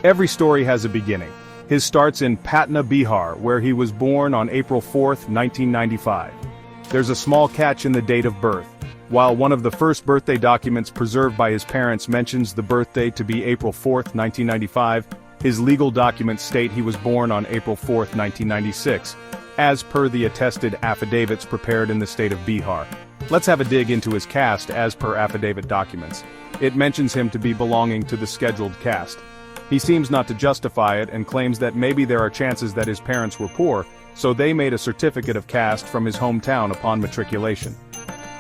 Every story has a beginning. His starts in Patna, Bihar, where he was born on April 4, 1995. There's a small catch in the date of birth. While one of the first birthday documents preserved by his parents mentions the birthday to be April 4, 1995, his legal documents state he was born on April 4, 1996, as per the attested affidavits prepared in the state of Bihar. Let's have a dig into his caste as per affidavit documents. It mentions him to be belonging to the scheduled caste. He seems not to justify it and claims that maybe there are chances that his parents were poor, so they made a certificate of caste from his hometown upon matriculation.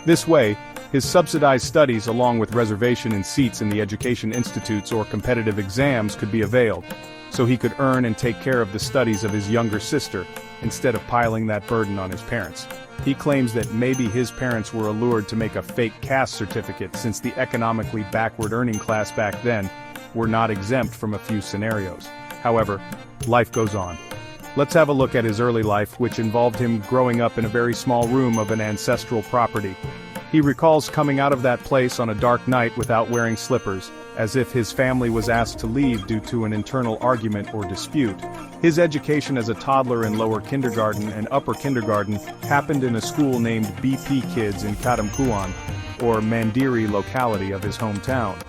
This way, his subsidized studies along with reservation in seats in the education institutes or competitive exams could be availed, so he could earn and take care of the studies of his younger sister, instead of piling that burden on his parents. He claims that maybe his parents were allured to make a fake caste certificate since the economically backward earning class back then were not exempt from a few scenarios. However, life goes on. Let's have a look at his early life, which involved him growing up in a very small room of an ancestral property. He recalls coming out of that place on a dark night without wearing slippers, as if his family was asked to leave due to an internal argument or dispute. His education as a toddler in lower kindergarten and upper kindergarten happened in a school named BP Kids in Kadamkuan, or Mandiri locality of his hometown.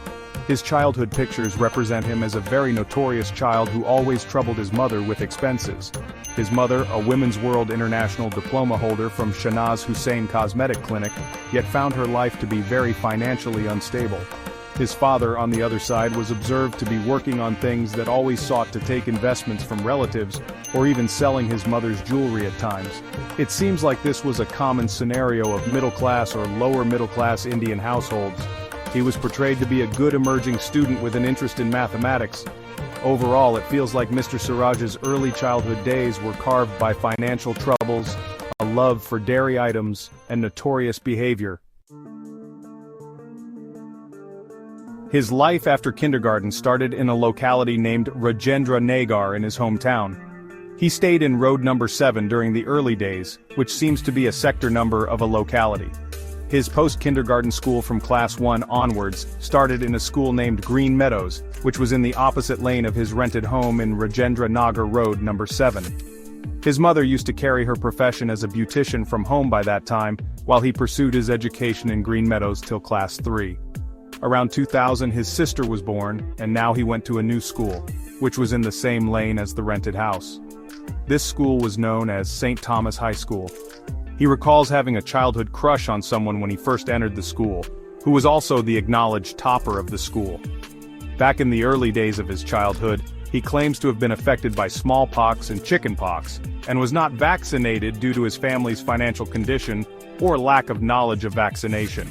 His childhood pictures represent him as a very notorious child who always troubled his mother with expenses. His mother, a Women's World International diploma holder from Shanaz Hussain Cosmetic Clinic, yet found her life to be very financially unstable. His father, on the other side, was observed to be working on things that always sought to take investments from relatives, or even selling his mother's jewelry at times. It seems like this was a common scenario of middle-class or lower-middle-class Indian households. He was portrayed to be a good emerging student with an interest in mathematics. Overall, it feels like Mr. Suraj's early childhood days were carved by financial troubles, a love for dairy items, and notorious behavior. His life after kindergarten started in a locality named Rajendra Nagar in his hometown. He stayed in road number 7 during the early days, which seems to be a sector number of a locality. His post-kindergarten school from class 1 onwards started in a school named Green Meadows, which was in the opposite lane of his rented home in Rajendra Nagar Road number 7. His mother used to carry her profession as a beautician from home by that time, while he pursued his education in Green Meadows till class 3. Around 2000 his sister was born, and now he went to a new school, which was in the same lane as the rented house. This school was known as St. Thomas High School. He recalls having a childhood crush on someone when he first entered the school, who was also the acknowledged topper of the school. Back in the early days of his childhood, he claims to have been affected by smallpox and chickenpox, and was not vaccinated due to his family's financial condition or lack of knowledge of vaccination.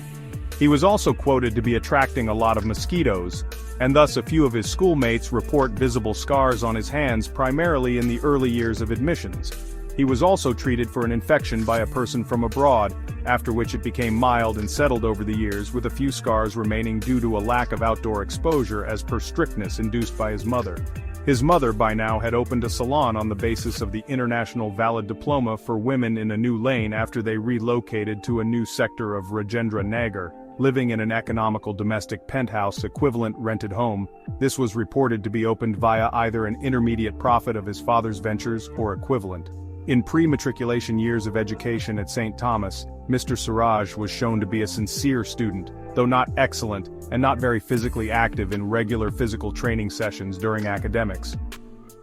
He was also quoted to be attracting a lot of mosquitoes, and thus a few of his schoolmates report visible scars on his hands primarily in the early years of admissions. He was also treated for an infection by a person from abroad, after which it became mild and settled over the years, with a few scars remaining due to a lack of outdoor exposure as per strictness induced by his mother. His mother by now had opened a salon on the basis of the international valid diploma for women in a new lane after they relocated to a new sector of Rajendra Nagar, living in an economical domestic penthouse equivalent rented home. This was reported to be opened via either an intermediate profit of his father's ventures or equivalent. In pre-matriculation years of education at St. Thomas, Mr. Suraj was shown to be a sincere student, though not excellent, and not very physically active in regular physical training sessions during academics.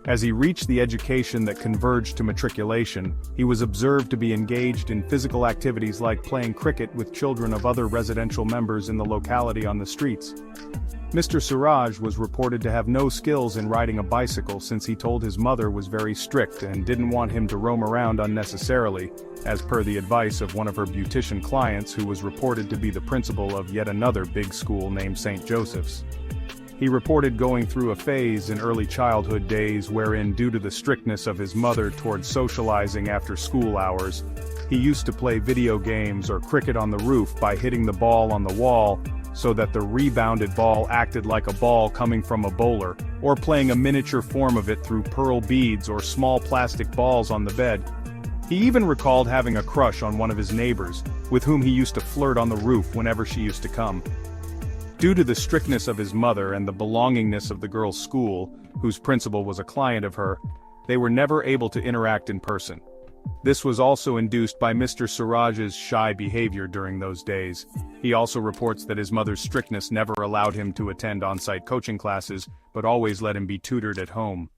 As he reached the education that converged to matriculation, he was observed to be engaged in physical activities like playing cricket with children of other residential members in the locality on the streets. Mr. Suraj was reported to have no skills in riding a bicycle since he told his mother was very strict and didn't want him to roam around unnecessarily, as per the advice of one of her beautician clients who was reported to be the principal of yet another big school named St. Joseph's. He reported going through a phase in early childhood days wherein, due to the strictness of his mother towards socializing after school hours, he used to play video games or cricket on the roof by hitting the ball on the wall so that the rebounded ball acted like a ball coming from a bowler, or playing a miniature form of it through pearl beads or small plastic balls on the bed. He even recalled having a crush on one of his neighbors, with whom he used to flirt on the roof whenever she used to come. Due to the strictness of his mother and the belongingness of the girl's school, whose principal was a client of her, they were never able to interact in person. This was also induced by Mr. Suraj's shy behavior during those days. He also reports that his mother's strictness never allowed him to attend on-site coaching classes, but always let him be tutored at home.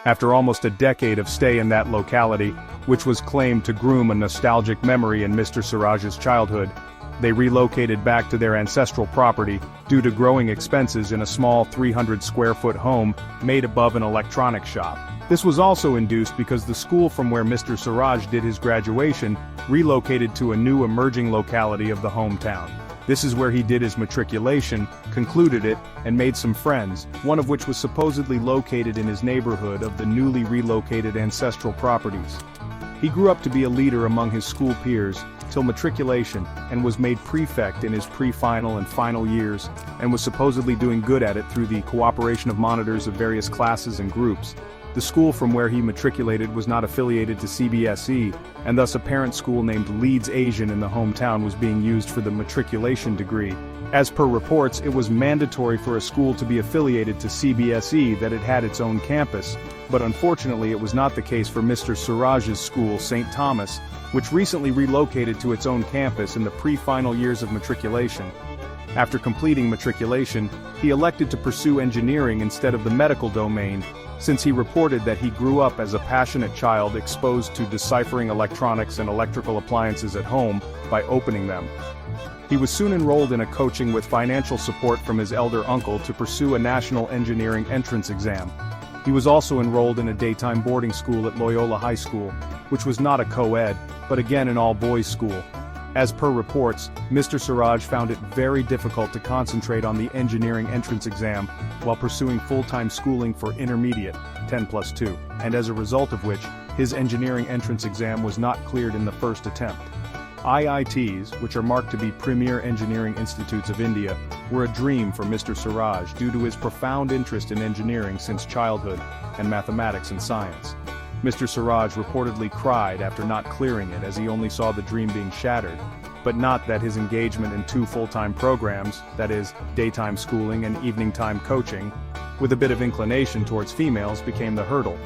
After almost a decade of stay in that locality, which was claimed to groom a nostalgic memory in Mr. Suraj's childhood, they relocated back to their ancestral property due to growing expenses in a small 300-square-foot home made above an electronics shop. This was also induced because the school from where Mr. Suraj did his graduation relocated to a new emerging locality of the hometown. This is where he did his matriculation, concluded it, and made some friends, one of which was supposedly located in his neighborhood of the newly relocated ancestral properties. He grew up to be a leader among his school peers, till matriculation, and was made prefect in his pre-final and final years, and was supposedly doing good at it through the cooperation of monitors of various classes and groups. The school from where he matriculated was not affiliated to CBSE, and thus a parent school named Leeds Asian in the hometown was being used for the matriculation degree. As per reports, it was mandatory for a school to be affiliated to CBSE that it had its own campus, but unfortunately it was not the case for Mr. Suraj's school, St. Thomas, which recently relocated to its own campus in the pre-final years of matriculation. After completing matriculation, he elected to pursue engineering instead of the medical domain, since he reported that he grew up as a passionate child exposed to deciphering electronics and electrical appliances at home by opening them. He was soon enrolled in a coaching with financial support from his elder uncle to pursue a national engineering entrance exam. He was also enrolled in a daytime boarding school at Loyola High School, which was not a co-ed, but again an all-boys school. As per reports, Mr. Suraj found it very difficult to concentrate on the engineering entrance exam while pursuing full-time schooling for intermediate, 10+2, and as a result of which, his engineering entrance exam was not cleared in the first attempt. IITs, which are marked to be premier engineering institutes of India, were a dream for Mr. Suraj due to his profound interest in engineering since childhood and mathematics and science. Mr. Suraj reportedly cried after not clearing it as he only saw the dream being shattered, but not that his engagement in two full-time programs, that is, daytime schooling and evening-time coaching, with a bit of inclination towards females became the hurdle.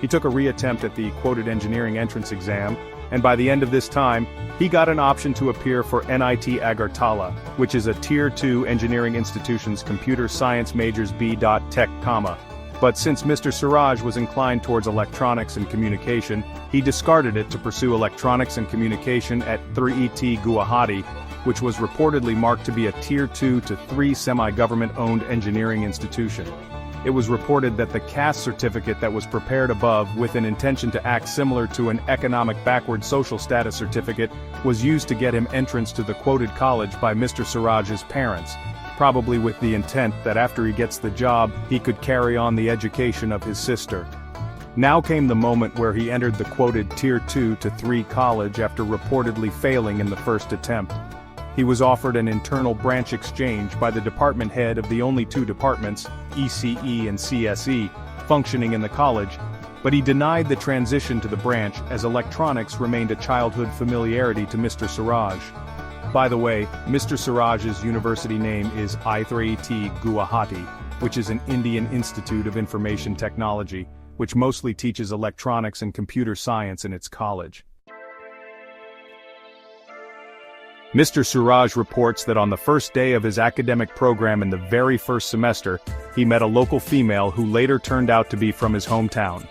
He took a reattempt at the quoted engineering entrance exam, and by the end of this time, he got an option to appear for NIT Agartala, which is a Tier 2 engineering institution's computer science majors B.Tech, but since Mr. Suraj was inclined towards electronics and communication, he discarded it to pursue electronics and communication at 3ET Guwahati, which was reportedly marked to be a Tier 2 to 3 semi-government-owned engineering institution. It was reported that the caste certificate that was prepared above with an intention to act similar to an economic backward social status certificate was used to get him entrance to the quoted college by Mr. Suraj's parents, probably with the intent that after he gets the job, he could carry on the education of his sister. Now came the moment where he entered the quoted Tier 2 to 3 college after reportedly failing in the first attempt. He was offered an internal branch exchange by the department head of the only two departments, ECE and CSE, functioning in the college, but he denied the transition to the branch as electronics remained a childhood familiarity to Mr. Suraj. By the way, Mr. Suraj's university name is IIT Guwahati, which is an Indian Institute of Information Technology, which mostly teaches electronics and computer science in its college. Mr. Suraj reports that on the first day of his academic program in the very first semester, he met a local female who later turned out to be from his hometown.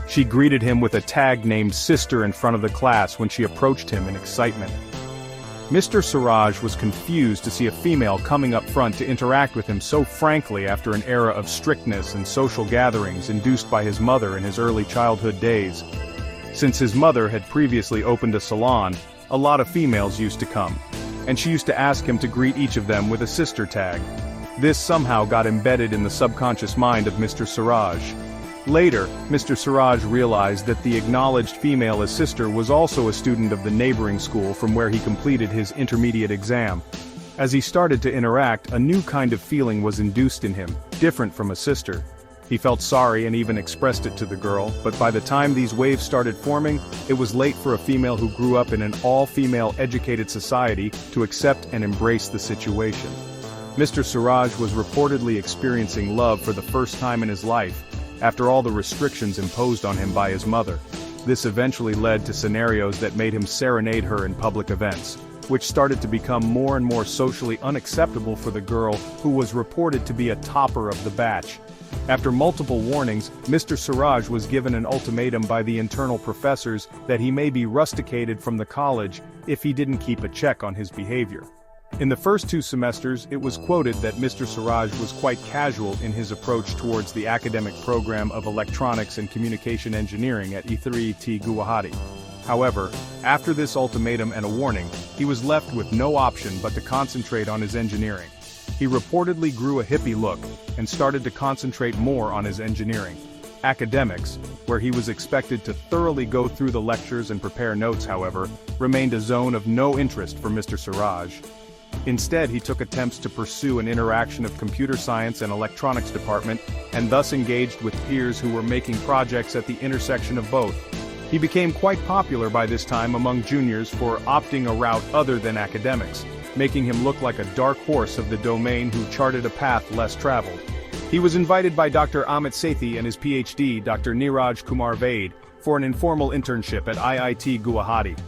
She greeted him with a tag named Sister in front of the class when she approached him in excitement. Mr. Suraj was confused to see a female coming up front to interact with him so frankly after an era of strictness and social gatherings induced by his mother in his early childhood days. Since his mother had previously opened a salon, a lot of females used to come, and she used to ask him to greet each of them with a sister tag. This somehow got embedded in the subconscious mind of Mr. Suraj. Later, Mr. Suraj realized that the acknowledged female as sister was also a student of the neighboring school from where he completed his intermediate exam. As he started to interact, a new kind of feeling was induced in him, different from a sister. He felt sorry and even expressed it to the girl, but by the time these waves started forming, it was late for a female who grew up in an all-female educated society to accept and embrace the situation. Mr. Suraj was reportedly experiencing love for the first time in his life, after all the restrictions imposed on him by his mother. This eventually led to scenarios that made him serenade her in public events, which started to become more and more socially unacceptable for the girl who was reported to be a topper of the batch. After multiple warnings, Mr. Suraj was given an ultimatum by the internal professors that he may be rusticated from the college if he didn't keep a check on his behavior. In the first 2 semesters, it was quoted that Mr. Suraj was quite casual in his approach towards the academic program of Electronics and Communication Engineering at E3T Guwahati. However, after this ultimatum and a warning, he was left with no option but to concentrate on his engineering. He reportedly grew a hippie look and started to concentrate more on his engineering. Academics, where he was expected to thoroughly go through the lectures and prepare notes, however, remained a zone of no interest for Mr. Suraj. Instead, he took attempts to pursue an interaction of computer science and electronics department, and thus engaged with peers who were making projects at the intersection of both. He became quite popular by this time among juniors for opting a route other than academics, making him look like a dark horse of the domain who charted a path less traveled. He was invited by Dr. Amit Sethi and his PhD, Dr. Niraj Kumar Vaid, for an informal internship at IIT Guwahati.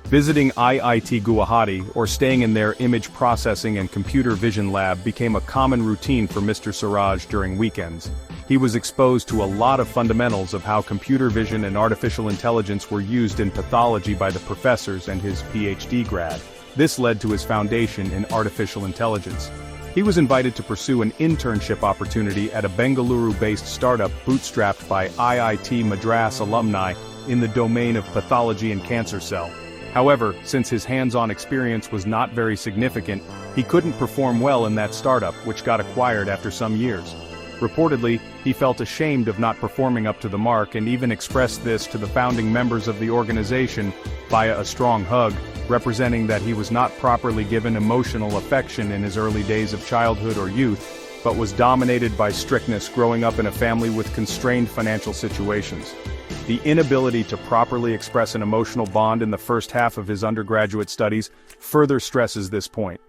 Visiting IIT Guwahati or staying in their image processing and computer vision lab became a common routine for Mr. Suraj during weekends. He was exposed to a lot of fundamentals of how computer vision and artificial intelligence were used in pathology by the professors and his PhD grad. This led to his foundation in artificial intelligence. He was invited to pursue an internship opportunity at a Bengaluru-based startup bootstrapped by IIT Madras alumni in the domain of pathology and cancer cell. However, since his hands-on experience was not very significant, he couldn't perform well in that startup, which got acquired after some years. Reportedly, he felt ashamed of not performing up to the mark and even expressed this to the founding members of the organization via a strong hug, representing that he was not properly given emotional affection in his early days of childhood or youth, but was dominated by strictness growing up in a family with constrained financial situations. The inability to properly express an emotional bond in the first half of his undergraduate studies further stresses this point.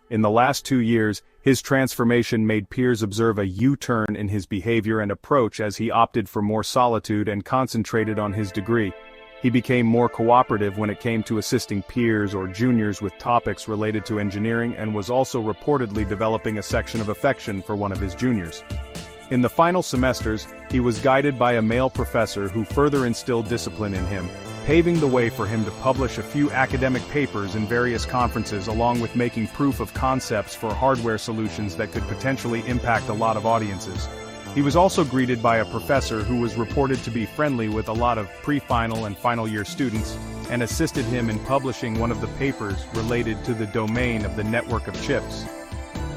In the last 2 years, his transformation made peers observe a U-turn in his behavior and approach as he opted for more solitude and concentrated on his degree. He became more cooperative when it came to assisting peers or juniors with topics related to engineering and was also reportedly developing a section of affection for one of his juniors. In the final semesters, he was guided by a male professor who further instilled discipline in him, paving the way for him to publish a few academic papers in various conferences along with making proof of concepts for hardware solutions that could potentially impact a lot of audiences. He was also greeted by a professor who was reported to be friendly with a lot of pre-final and final year students, and assisted him in publishing one of the papers related to the domain of the network of chips.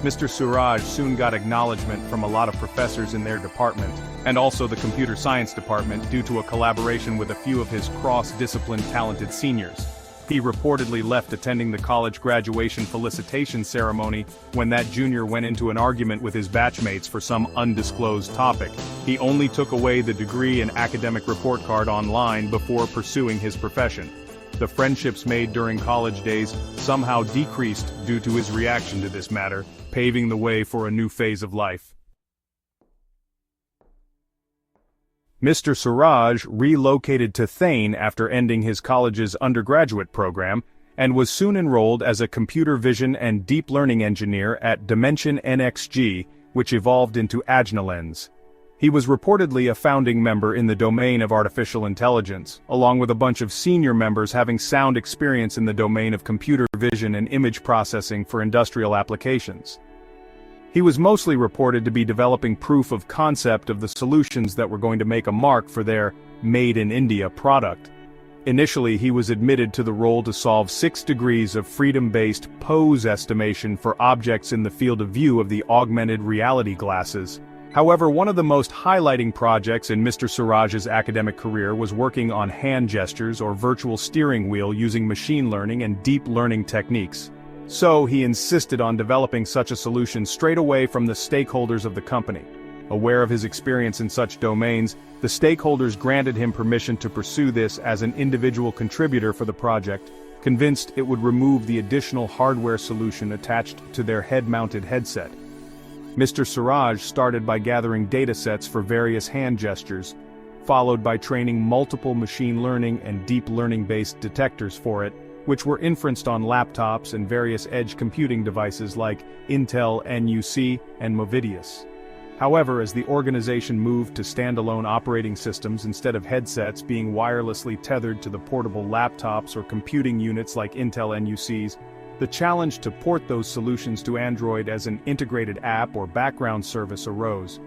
Mr. Suraj soon got acknowledgement from a lot of professors in their department, and also the computer science department due to a collaboration with a few of his cross-discipline talented seniors. He reportedly left attending the college graduation felicitation ceremony when that junior went into an argument with his batchmates for some undisclosed topic. He only took away the degree and academic report card online before pursuing his profession. The friendships made during college days somehow decreased due to his reaction to this matter, paving the way for a new phase of life. Mr. Suraj relocated to Thane after ending his college's undergraduate program, and was soon enrolled as a computer vision and deep learning engineer at Dimension NXG, which evolved into Ajnalens. He was reportedly a founding member in the domain of artificial intelligence, along with a bunch of senior members having sound experience in the domain of computer vision and image processing for industrial applications. He was mostly reported to be developing proof of concept of the solutions that were going to make a mark for their Made in India product. Initially, he was admitted to the role to solve 6 degrees of freedom-based pose estimation for objects in the field of view of the augmented reality glasses. However, one of the most highlighting projects in Mr. Suraj's academic career was working on hand gestures or virtual steering wheel using machine learning and deep learning techniques. So he insisted on developing such a solution straight away from the stakeholders of the company. Aware of his experience in such domains, the stakeholders granted him permission to pursue this as an individual contributor for the project, convinced it would remove the additional hardware solution attached to their head-mounted headset. Mr. Suraj started by gathering datasets for various hand gestures, followed by training multiple machine learning and deep learning-based detectors for it, which were inferenced on laptops and various edge computing devices like Intel NUC and Movidius. However, as the organization moved to standalone operating systems instead of headsets being wirelessly tethered to the portable laptops or computing units like Intel NUCs, the challenge to port those solutions to Android as an integrated app or background service arose.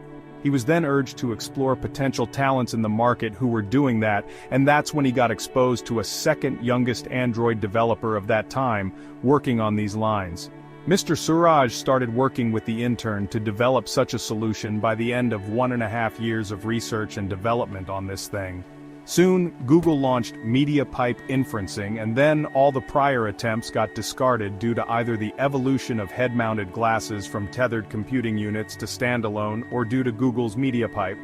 He was then urged to explore potential talents in the market who were doing that, and that's when he got exposed to a second youngest Android developer of that time, working on these lines. Mr. Suraj started working with the intern to develop such a solution by the end of 1.5 years of research and development on this thing. Soon, Google launched media pipe inferencing, and then all the prior attempts got discarded due to either the evolution of head-mounted glasses from tethered computing units to standalone or due to Google's media pipe.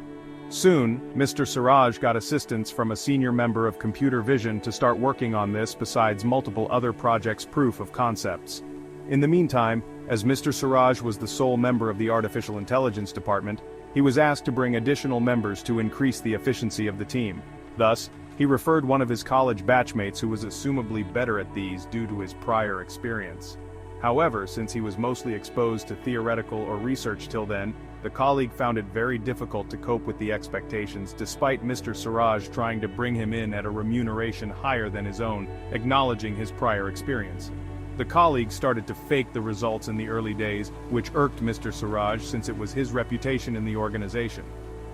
Soon, Mr. Suraj got assistance from a senior member of computer vision to start working on this besides multiple other projects' proof of concepts. In the meantime, as Mr. Suraj was the sole member of the artificial intelligence department, he was asked to bring additional members to increase the efficiency of the team. Thus, he referred one of his college batchmates who was assumably better at these due to his prior experience. However, since he was mostly exposed to theoretical or research till then, the colleague found it very difficult to cope with the expectations despite Mr. Suraj trying to bring him in at a remuneration higher than his own, acknowledging his prior experience. The colleague started to fake the results in the early days, which irked Mr. Suraj since it was his reputation in the organization.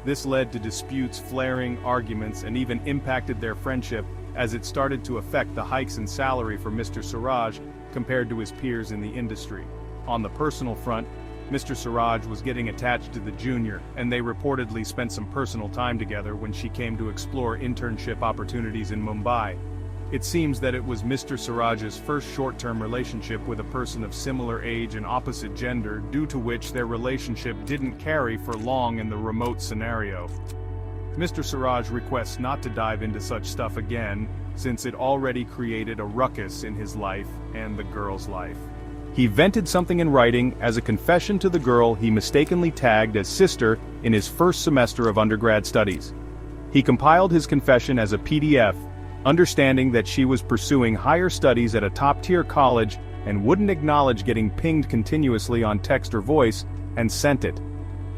This led to disputes, flaring, arguments, and even impacted their friendship as it started to affect the hikes in salary for Mr. Suraj compared to his peers in the industry. On the personal front, Mr. Suraj was getting attached to the junior, and they reportedly spent some personal time together when she came to explore internship opportunities in Mumbai. It seems that it was Mr. Suraj's first short-term relationship with a person of similar age and opposite gender, due to which their relationship didn't carry for long in the remote scenario. Mr. Suraj requests not to dive into such stuff again, since it already created a ruckus in his life and the girl's life. He vented something in writing as a confession to the girl he mistakenly tagged as sister in his first semester of undergrad studies. He compiled his confession as a PDF, understanding that she was pursuing higher studies at a top-tier college and wouldn't acknowledge getting pinged continuously on text or voice, and sent it.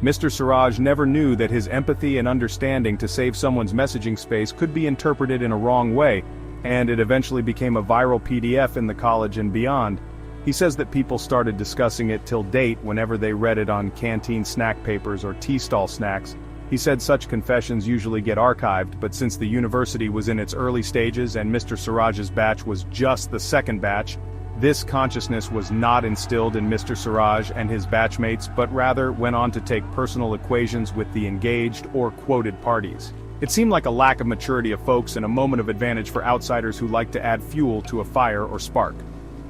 Mr. Suraj never knew that his empathy and understanding to save someone's messaging space could be interpreted in a wrong way, and it eventually became a viral PDF in the college and beyond. He says that people started discussing it till date whenever they read it on canteen snack papers or tea stall snacks. He said such confessions usually get archived, but since the university was in its early stages and Mr. Suraj's batch was just the second batch, this consciousness was not instilled in Mr. Suraj and his batchmates, but rather went on to take personal equations with the engaged or quoted parties. It seemed like a lack of maturity of folks and a moment of advantage for outsiders who like to add fuel to a fire or spark.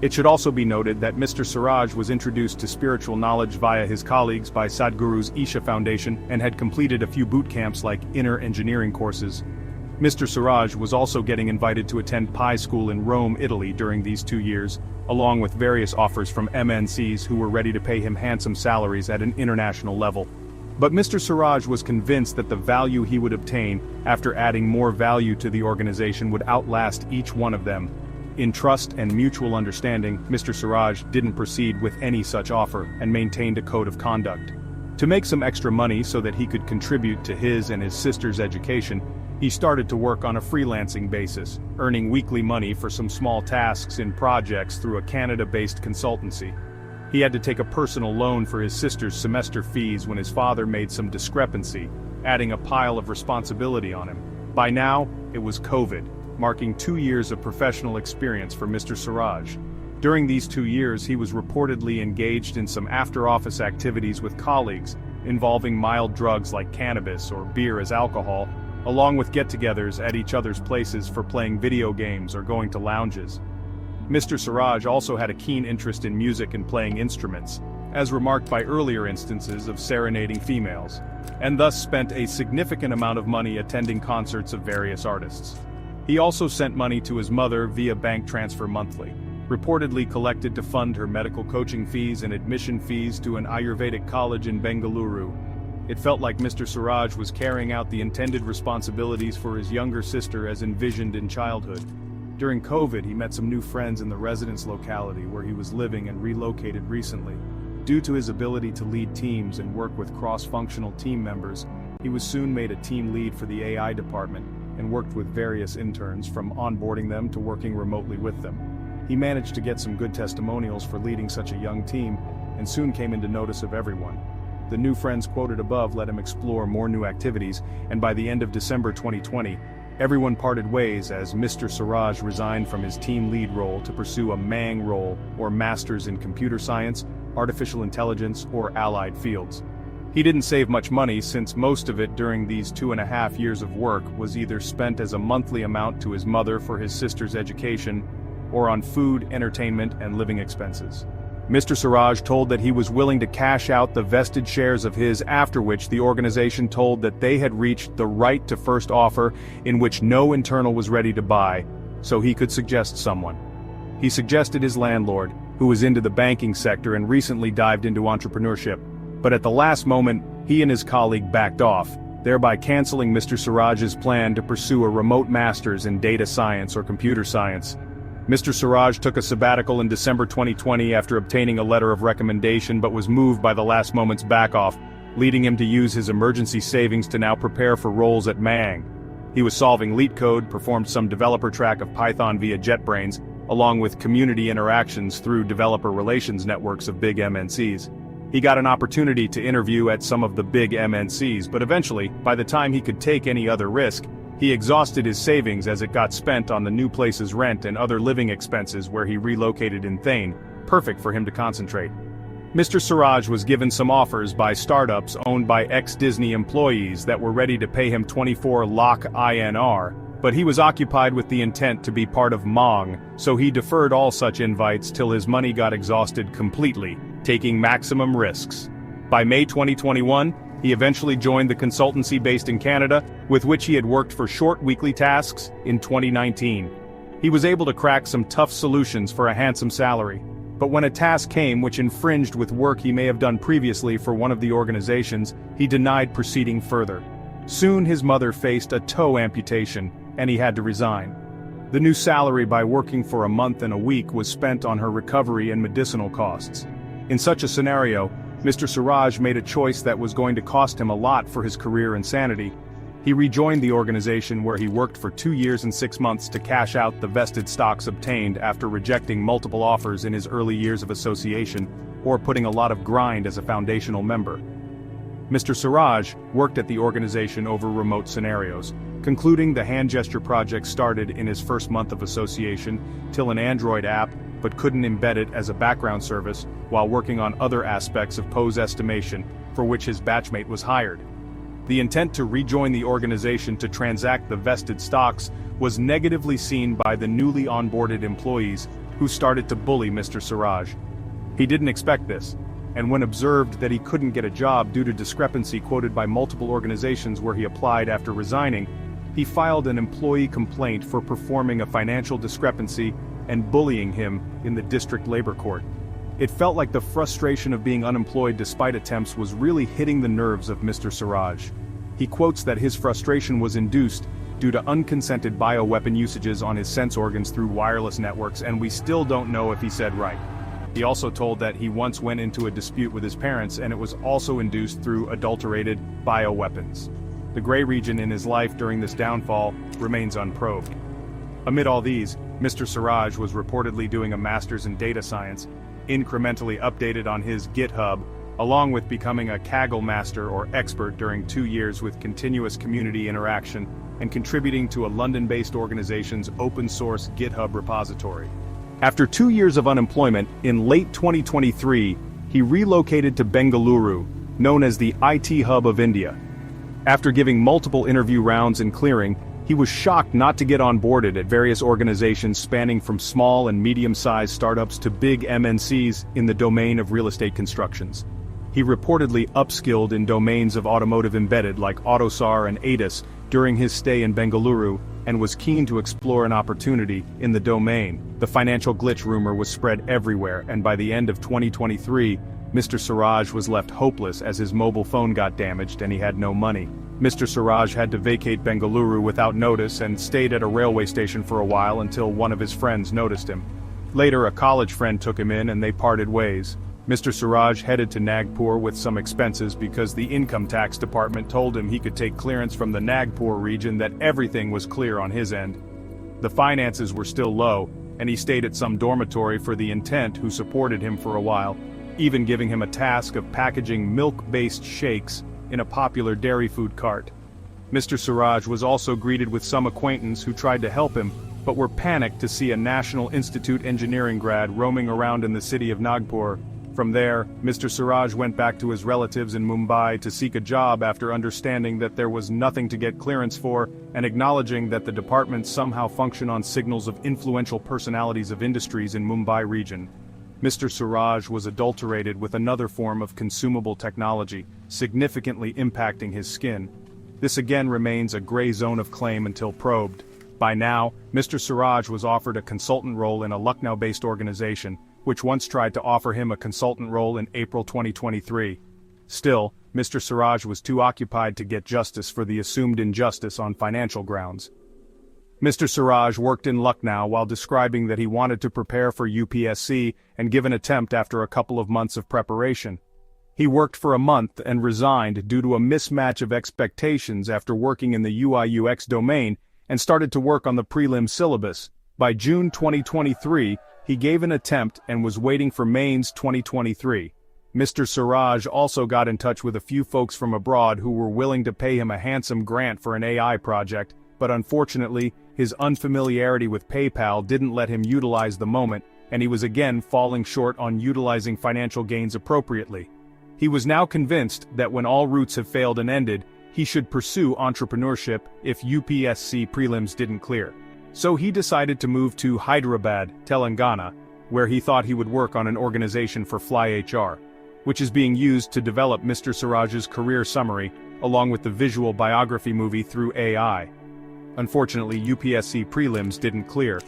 It should also be noted that Mr. Suraj was introduced to spiritual knowledge via his colleagues by Sadhguru's Isha Foundation and had completed a few boot camps like inner engineering courses. Mr. Suraj was also getting invited to attend Pi School in Rome, Italy during these 2 years, along with various offers from MNCs who were ready to pay him handsome salaries at an international level. But Mr. Suraj was convinced that the value he would obtain after adding more value to the organization would outlast each one of them. In trust and mutual understanding, Mr. Suraj didn't proceed with any such offer and maintained a code of conduct. To make some extra money so that he could contribute to his and his sister's education, he started to work on a freelancing basis, earning weekly money for some small tasks in projects through a Canada-based consultancy. He had to take a personal loan for his sister's semester fees when his father made some discrepancy, adding a pile of responsibility on him. By now, it was COVID, marking 2 years of professional experience for Mr. Suraj. During these 2 years, he was reportedly engaged in some after-office activities with colleagues, involving mild drugs like cannabis or beer as alcohol, along with get-togethers at each other's places for playing video games or going to lounges. Mr. Suraj also had a keen interest in music and playing instruments, as remarked by earlier instances of serenading females, and thus spent a significant amount of money attending concerts of various artists. He also sent money to his mother via bank transfer monthly, reportedly collected to fund her medical coaching fees and admission fees to an Ayurvedic college in Bengaluru. It felt like Mr. Suraj was carrying out the intended responsibilities for his younger sister as envisioned in childhood. During COVID, he met some new friends in the residence locality where he was living and relocated recently. Due to his ability to lead teams and work with cross-functional team members, he was soon made a team lead for the AI department and worked with various interns from onboarding them to working remotely with them. He managed to get some good testimonials for leading such a young team and soon came into notice of everyone. The new friends quoted above let him explore more new activities, and by the end of December 2020, everyone parted ways as Mr. Suraj resigned from his team lead role to pursue a MANG role, or Masters in Computer Science, Artificial Intelligence, or allied fields. He didn't save much money since most of it during these 2.5 years of work was either spent as a monthly amount to his mother for his sister's education, or on food, entertainment, and living expenses. Mr. Suraj told that he was willing to cash out the vested shares of his, after which the organization told that they had reached the right to first offer in which no internal was ready to buy, so he could suggest someone. He suggested his landlord, who was into the banking sector and recently dived into entrepreneurship, but at the last moment, he and his colleague backed off, thereby canceling Mr. Suraj's plan to pursue a remote master's in data science or computer science. Mr. Suraj took a sabbatical in December 2020 after obtaining a letter of recommendation but was moved by the last moment's back-off, leading him to use his emergency savings to now prepare for roles at MANG. He was solving LeetCode, performed some developer track of Python via JetBrains, along with community interactions through developer relations networks of big MNCs. He got an opportunity to interview at some of the big MNCs, but eventually, by the time he could take any other risk, he exhausted his savings as it got spent on the new place's rent and other living expenses where he relocated in Thane, perfect for him to concentrate. Mr. Suraj was given some offers by startups owned by ex-Disney employees that were ready to pay him 24 lakh INR, but he was occupied with the intent to be part of MANG, so he deferred all such invites till his money got exhausted completely, taking maximum risks. By May 2021, he eventually joined the consultancy based in Canada, with which he had worked for short weekly tasks in 2019. He was able to crack some tough solutions for a handsome salary, but when a task came which infringed with work he may have done previously for one of the organizations, he denied proceeding further. Soon his mother faced a toe amputation, and he had to resign. The new salary by working for a month and a week was spent on her recovery and medicinal costs. In such a scenario, Mr. Suraj made a choice that was going to cost him a lot for his career and sanity. He rejoined the organization where he worked for 2 years and 6 months to cash out the vested stocks obtained after rejecting multiple offers in his early years of association, or putting a lot of grind as a foundational member. Mr. Suraj worked at the organization over remote scenarios, concluding the hand gesture project started in his first month of association, till an Android app, but couldn't embed it as a background service while working on other aspects of pose estimation, for which his batchmate was hired. The intent to rejoin the organization to transact the vested stocks was negatively seen by the newly onboarded employees, who started to bully Mr. Suraj. He didn't expect this, and when observed that he couldn't get a job due to discrepancy quoted by multiple organizations where he applied after resigning, he filed an employee complaint for performing a financial discrepancy and bullying him in the district labor court. It felt like the frustration of being unemployed despite attempts was really hitting the nerves of Mr. Suraj. He quotes that his frustration was induced due to unconsented bioweapon usages on his sense organs through wireless networks, and we still don't know if he said right. He also told that he once went into a dispute with his parents and it was also induced through adulterated bioweapons. The gray region in his life during this downfall remains unprobed. Amid all these, Mr. Suraj was reportedly doing a master's in data science, incrementally updated on his GitHub, along with becoming a Kaggle master or expert during 2 years with continuous community interaction and contributing to a London-based organization's open-source GitHub repository. After 2 years of unemployment, in late 2023, he relocated to Bengaluru, known as the IT hub of India. After giving multiple interview rounds and clearing, He was shocked not to get onboarded at various organizations spanning from small and medium-sized startups to big MNCs in the domain of real estate constructions. He reportedly upskilled in domains of automotive embedded like AutoSAR and ADAS during his stay in Bengaluru, and was keen to explore an opportunity in the domain. The financial glitch rumor was spread everywhere, and by the end of 2023, Mr. Suraj was left hopeless as his mobile phone got damaged and he had no money. Mr. Suraj had to vacate Bengaluru without notice and stayed at a railway station for a while until one of his friends noticed him. Later, a college friend took him in and they parted ways. Mr. Suraj headed to Nagpur with some expenses because the income tax department told him he could take clearance from the Nagpur region, that everything was clear on his end. The finances were still low, and he stayed at some dormitory for the intent who supported him for a while, even giving him a task of packaging milk-based shakes in a popular dairy food cart. Mr. Suraj was also greeted with some acquaintance who tried to help him, but were panicked to see a National Institute engineering grad roaming around in the city of Nagpur. From there, Mr. Suraj went back to his relatives in Mumbai to seek a job after understanding that there was nothing to get clearance for, and acknowledging that the department somehow functioned on signals of influential personalities of industries in Mumbai region. Mr. Suraj was adulterated with another form of consumable technology, significantly impacting his skin. This again remains a gray zone of claim until probed. By now, Mr. Suraj was offered a consultant role in a Lucknow-based organization, which once tried to offer him a consultant role in April 2023. Still, Mr. Suraj was too occupied to get justice for the assumed injustice on financial grounds. Mr. Suraj worked in Lucknow while describing that he wanted to prepare for UPSC and give an attempt after a couple of months of preparation. He worked for a month and resigned due to a mismatch of expectations after working in the UI/UX domain, and started to work on the prelim syllabus. By June 2023, he gave an attempt and was waiting for mains 2023. Mr. Suraj also got in touch with a few folks from abroad who were willing to pay him a handsome grant for an AI project, but unfortunately, his unfamiliarity with PayPal didn't let him utilize the moment, and he was again falling short on utilizing financial gains appropriately. He was now convinced that when all routes have failed and ended, he should pursue entrepreneurship if UPSC prelims didn't clear. So he decided to move to Hyderabad, Telangana, where he thought he would work on an organization for FliHR, which is being used to develop Mr. Suraj's career summary, along with the visual biography movie through AI. Unfortunately, UPSC prelims didn't clear.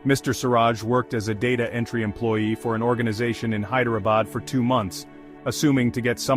Mr. Suraj worked as a data entry employee for an organization in Hyderabad for 2 months, assuming to get some